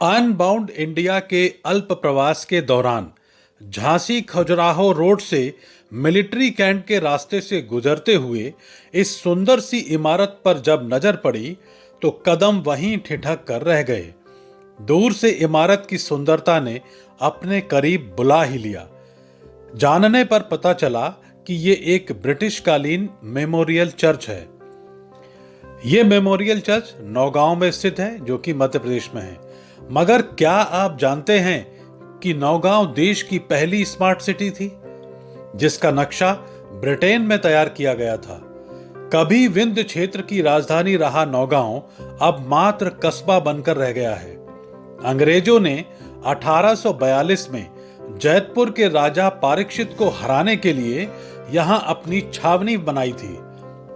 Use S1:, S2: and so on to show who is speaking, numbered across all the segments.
S1: Unbound India के अल्प प्रवास के दौरान झांसी खजुराहो रोड से मिलिट्री कैंट के रास्ते से गुजरते हुए इस सुंदर सी इमारत पर जब नजर पड़ी तो कदम वहीं ठिठक कर रह गए। दूर से इमारत की सुंदरता ने अपने करीब बुला ही लिया। जानने पर पता चला कि ये एक ब्रिटिश कालीन मेमोरियल चर्च है। ये मेमोरियल चर्च नौगांव में स्थित है, जो कि मध्य प्रदेश में है। मगर क्या आप जानते हैं कि नौगांव देश की पहली स्मार्ट सिटी थी, जिसका नक्शा ब्रिटेन में तैयार किया गया था। कभी विंध्य क्षेत्र की राजधानी रहा नौगांव अब मात्र कस्बा बनकर रह गया है। अंग्रेजों ने 1842 में जैतपुर के राजा परीक्षित को हराने के लिए यहां अपनी छावनी बनाई थी।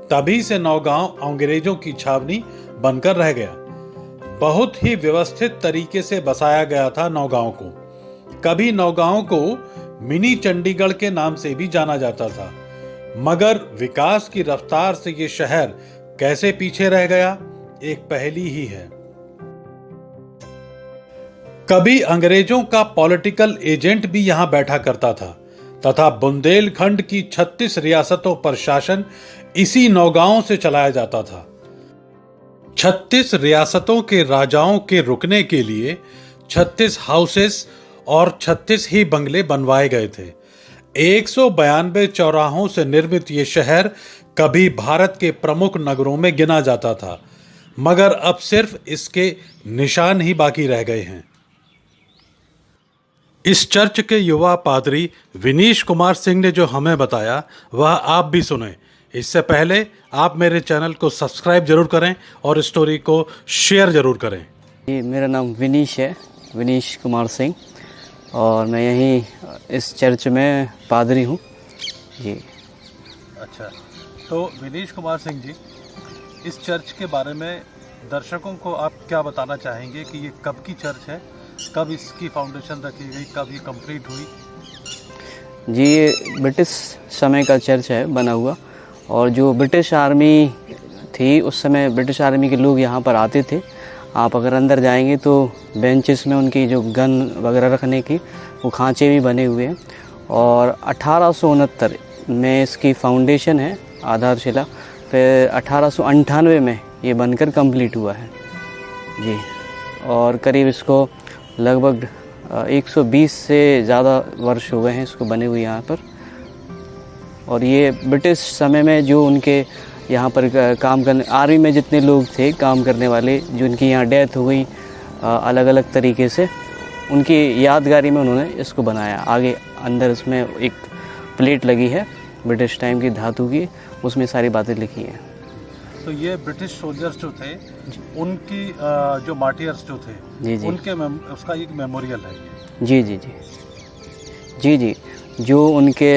S1: तभी से नौगांव अंग्रेजों की छावनी बनकर रह गया। बहुत ही व्यवस्थित तरीके से बसाया गया था नौगांव को। कभी नौगांव को मिनी चंडीगढ़ के नाम से भी जाना जाता था। मगर विकास की रफ्तार से ये शहर कैसे पीछे रह गया, एक पहेली ही है। कभी अंग्रेजों का पॉलिटिकल एजेंट भी यहां बैठा करता था तथा बुंदेलखंड की 36 रियासतों पर शासन इसी नौगांव से चलाया जाता था। 36 रियासतों के राजाओं के रुकने के लिए 36 हाउसेस और 36 ही बंगले बनवाए गए थे। 192 चौराहों से निर्मित ये शहर कभी भारत के प्रमुख नगरों में गिना जाता था, मगर अब सिर्फ इसके निशान ही बाकी रह गए हैं। इस चर्च के युवा पादरी विनीश कुमार सिंह ने जो हमें बताया वह आप भी सुने। इससे पहले आप मेरे चैनल को सब्सक्राइब जरूर करें और स्टोरी को शेयर जरूर करें।
S2: जी, मेरा नाम विनीश है, विनीश कुमार सिंह, और मैं यहीं इस चर्च में पादरी हूँ जी।
S1: अच्छा, तो विनीश कुमार सिंह जी, इस चर्च के बारे में दर्शकों को आप क्या बताना चाहेंगे कि ये कब की चर्च है, कब इसकी फाउंडेशन रखी गई, कब ये कंप्लीट हुई?
S2: जी, ये ब्रिटिश समय का चर्च है बना हुआ, और जो ब्रिटिश आर्मी थी उस समय ब्रिटिश आर्मी के लोग यहाँ पर आते थे। आप अगर अंदर जाएंगे तो बेंचेस में उनकी जो गन वगैरह रखने की वो खांचे भी बने हुए हैं। और 1869 में इसकी फाउंडेशन है, आधारशिला, फिर 1898 में ये बनकर कंप्लीट हुआ है जी। और करीब इसको लगभग 120 से ज़्यादा वर्ष हो गए हैं इसको बने हुए यहाँ पर। और ये ब्रिटिश समय में जो उनके यहाँ पर काम करने, आर्मी में जितने लोग थे काम करने वाले, जो उनकी यहाँ डेथ हो गई अलग अलग तरीके से, उनकी यादगारी में उन्होंने इसको बनाया। आगे अंदर इसमें एक प्लेट लगी है ब्रिटिश टाइम की धातु की, उसमें सारी बातें लिखी हैं।
S1: तो ये ब्रिटिश सोल्जर्स जो थे उनकी जो मार्टियर्स जो थे
S2: जी जी,
S1: उनके उसका एक मेमोरियल है ये।
S2: जी जी जी जी जी, जो उनके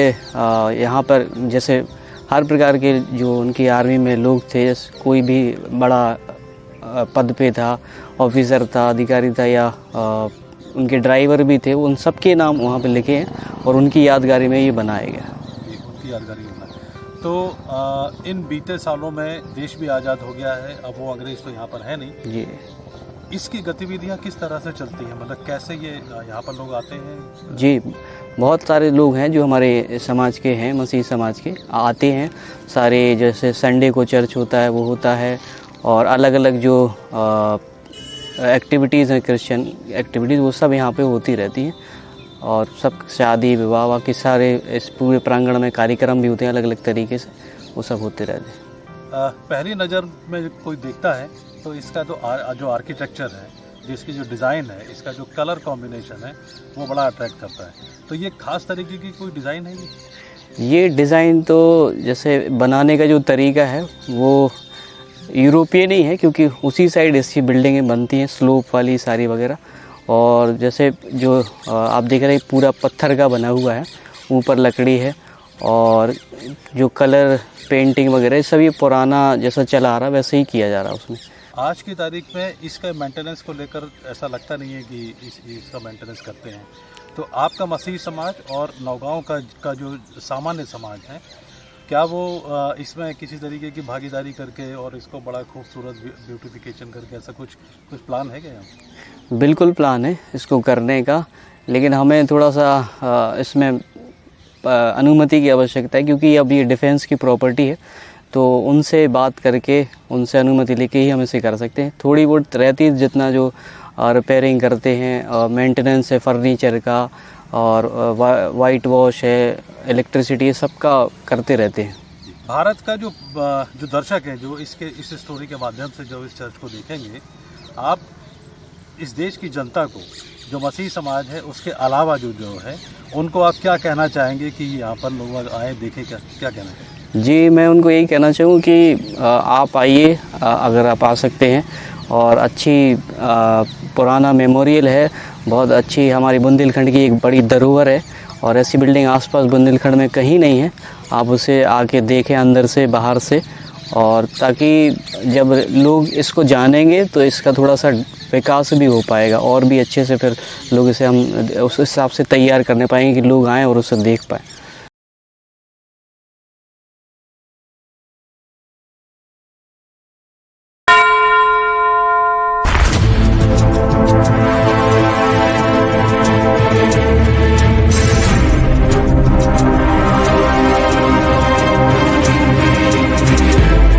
S2: यहाँ पर जैसे हर प्रकार के जो उनकी आर्मी में लोग थे, जैसे कोई भी बड़ा पद पे था, ऑफिसर था, अधिकारी था, या उनके ड्राइवर भी थे, उन सब के नाम वहाँ पे लिखे हैं और उनकी यादगारी में ये बनाया गया।
S1: उनकी यादगारी में। तो इन बीते सालों में देश भी आज़ाद हो गया है, अब वो अंग्रेज तो यहाँ पर है नहीं
S2: जी।
S1: इसकी गतिविधियाँ किस तरह से चलती हैं, मतलब कैसे ये यहाँ पर लोग आते हैं?
S2: जी, बहुत सारे लोग हैं जो हमारे समाज के हैं, मसीह समाज के, आते हैं सारे। जैसे संडे को चर्च होता है वो होता है, और अलग अलग जो एक्टिविटीज़ हैं, क्रिश्चियन एक्टिविटीज़, वो सब यहाँ पे होती रहती हैं। और सब शादी विवाह बाकी सारे इस पूरे प्रांगण में कार्यक्रम भी होते हैं अलग अलग तरीके से, वो सब होते रहते हैं।
S1: पहली नज़र में कोई देखता है तो इसका जो आर्किटेक्चर है, जिसकी जो डिज़ाइन है, इसका जो कलर कॉम्बिनेशन है, वो बड़ा अट्रैक्ट करता है। तो ये खास तरीके की कोई डिज़ाइन है
S2: ये डिज़ाइन तो जैसे बनाने का जो तरीका है वो यूरोपियन ही है, क्योंकि उसी साइड इसकी बिल्डिंगें बनती हैं, स्लोप वाली सारी वगैरह। और जैसे जो आप देख रहे हैं पूरा पत्थर का बना हुआ है, ऊपर लकड़ी है, और जो कलर पेंटिंग वगैरह सब ये पुराना जैसा चला आ रहा वैसे ही किया जा रहा है उसमें।
S1: आज की तारीख में इसका मेंटेनेंस को लेकर ऐसा लगता नहीं है कि इसका मेंटेनेंस करते हैं। तो आपका मसीही समाज और नौगांव का जो सामान्य समाज है, क्या वो इसमें किसी तरीके की भागीदारी करके और इसको बड़ा खूबसूरत ब्यूटिफिकेशन करके ऐसा कुछ प्लान है क्या यहाँ?
S2: बिल्कुल प्लान है इसको करने का, लेकिन हमें थोड़ा सा इसमें अनुमति की आवश्यकता है, क्योंकि अब ये डिफेंस की प्रॉपर्टी है, तो उनसे बात करके उनसे अनुमति लेके ही हम इसे कर सकते हैं। थोड़ी बहुत रहती है, जितना जो रिपेयरिंग करते हैं, मेंटेनेंस है फर्नीचर का, और वाइट वॉश है, इलेक्ट्रिसिटी है, सबका करते रहते हैं।
S1: भारत का जो दर्शक है, जो इस स्टोरी के माध्यम से जो इस चर्च को देखेंगे, आप इस देश की जनता को, जो मसीह समाज है, उसके अलावा जो है, उनको आप क्या कहना चाहेंगे कि यहाँ पर लोग आए देखें? क्या कहना चाहेंगे?
S2: जी, मैं उनको यही कहना चाहूँ कि आप आइए, अगर आप आ सकते हैं, और अच्छी पुराना मेमोरियल है, बहुत अच्छी हमारी बुंदेलखंड की एक बड़ी धरोहर है, और ऐसी बिल्डिंग आसपास बुंदेलखंड में कहीं नहीं है। आप उसे आके देखें अंदर से बाहर से, और ताकि जब लोग इसको जानेंगे तो इसका थोड़ा सा विकास भी हो पाएगा, और भी अच्छे से फिर लोग इसे हम उस हिसाब से तैयार करने पाएंगे कि लोग आएँ और उसे देख पाएँ।